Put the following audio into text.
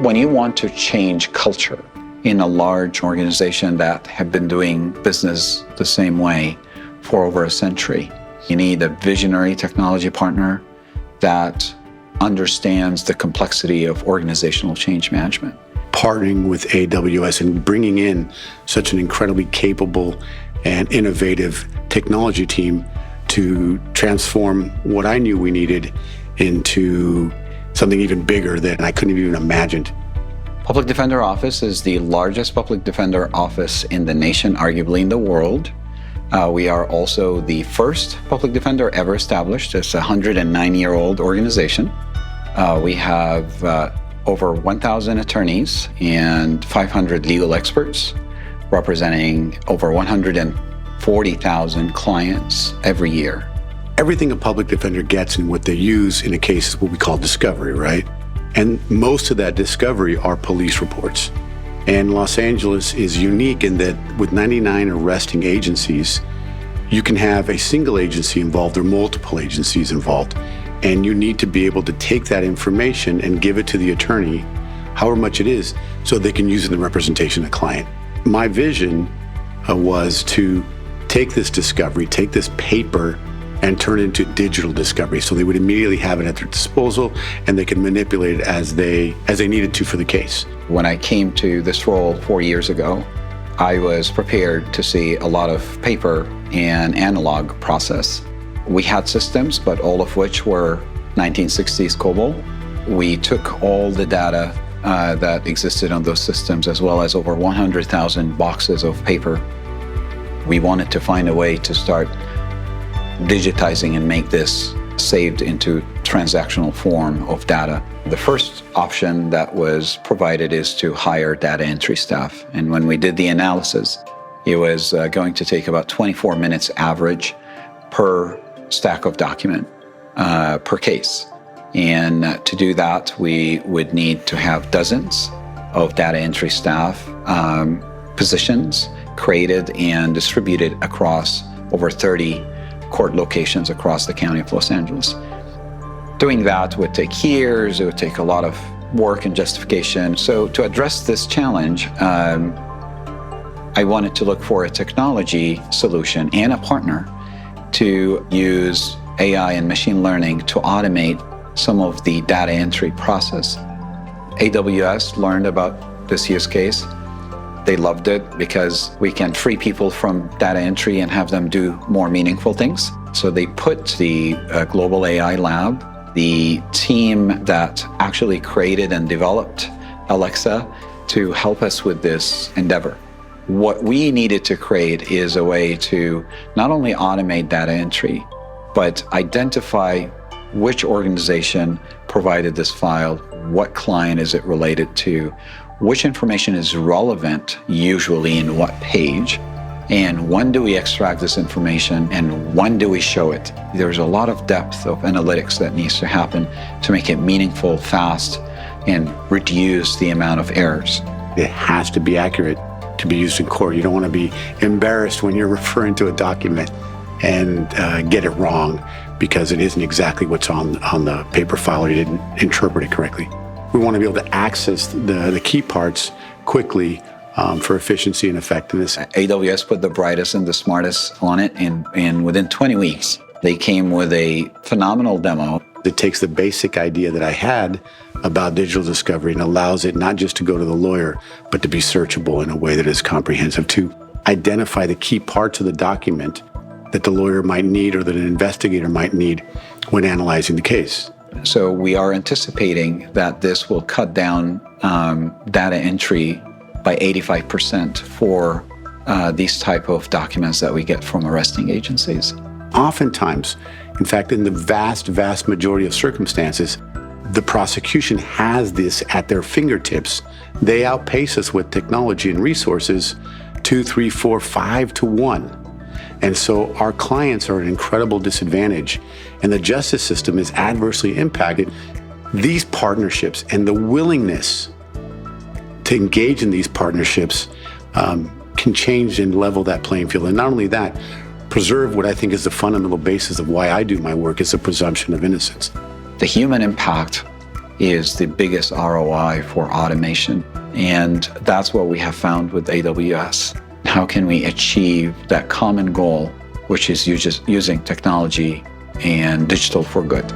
When you want to change culture in a large organization that have been doing business the same way for over a century, you need a visionary technology partner that understands the complexity of organizational change management. Partnering with AWS and bringing in such an incredibly capable and innovative technology team to transform what I knew we needed into something even bigger than I couldn't have even imagined. Public Defender Office is the largest public defender office in the nation, arguably in the world. We are also the first public defender ever established. It's a 109-year-old organization. We have over 1,000 attorneys and 500 legal experts representing over 140,000 clients every year. Everything a public defender gets and what they use in a case is what we call discovery, right? And most of that discovery are police reports. And Los Angeles is unique in that with 99 arresting agencies, you can have a single agency involved or multiple agencies involved. And you need to be able to take that information and give it to the attorney, however much it is, so they can use it in the representation of the client. My vision was to take this discovery, take this paper, and turn it into digital discovery, so they would immediately have it at their disposal and they could manipulate it as they needed to for the case. When I came to this role 4 years ago, I was prepared to see a lot of paper and analog process. We had systems, but all of which were 1960s COBOL. We took all the data that existed on those systems, as well as over 100,000 boxes of paper. We wanted to find a way to start digitizing and make this saved into transactional form of data. The first option that was provided is to hire data entry staff. And when we did the analysis, it was going to take about 24 minutes average per stack of document per case. And to do that, we would need to have dozens of data entry staff positions created and distributed across over 30 court locations across the county of Los Angeles. Doing that would take years, it would take a lot of work and justification. So to address this challenge, I wanted to look for a technology solution and a partner to use AI and machine learning to automate some of the data entry process. AWS learned about this use case. They loved it because we can free people from data entry and have them do more meaningful things. So they put the Global AI Lab, the team that actually created and developed Alexa, to help us with this endeavor. What we needed to create is a way to not only automate data entry, but identify which organization provided this file, what client is it related to, which information is relevant, usually in what page, and when do we extract this information and when do we show it. There's a lot of depth of analytics that needs to happen to make it meaningful, fast, and reduce the amount of errors. It has to be accurate to be used in court. You don't want to be embarrassed when you're referring to a document and get it wrong because it isn't exactly what's on the paper file or you didn't interpret it correctly. We want to be able to access the key parts quickly for efficiency and effectiveness. AWS put the brightest and the smartest on it, and within 20 weeks, they came with a phenomenal demo. It takes the basic idea that I had about digital discovery and allows it not just to go to the lawyer, but to be searchable in a way that is comprehensive, to identify the key parts of the document that the lawyer might need or that an investigator might need when analyzing the case. So we are anticipating that this will cut down data entry by 85% for these type of documents that we get from arresting agencies. Oftentimes, in fact, in the vast majority of circumstances, the prosecution has this at their fingertips. They outpace us with technology and resources 2, 3, 4, 5 to 1. And so our clients are at an incredible disadvantage, and the justice system is adversely impacted. These partnerships and the willingness to engage in these partnerships can change and level that playing field. And not only that, preserve what I think is the fundamental basis of why I do my work, is the presumption of innocence. The human impact is the biggest ROI for automation. And that's what we have found with AWS. How can we achieve that common goal, which is using technology and digital for good?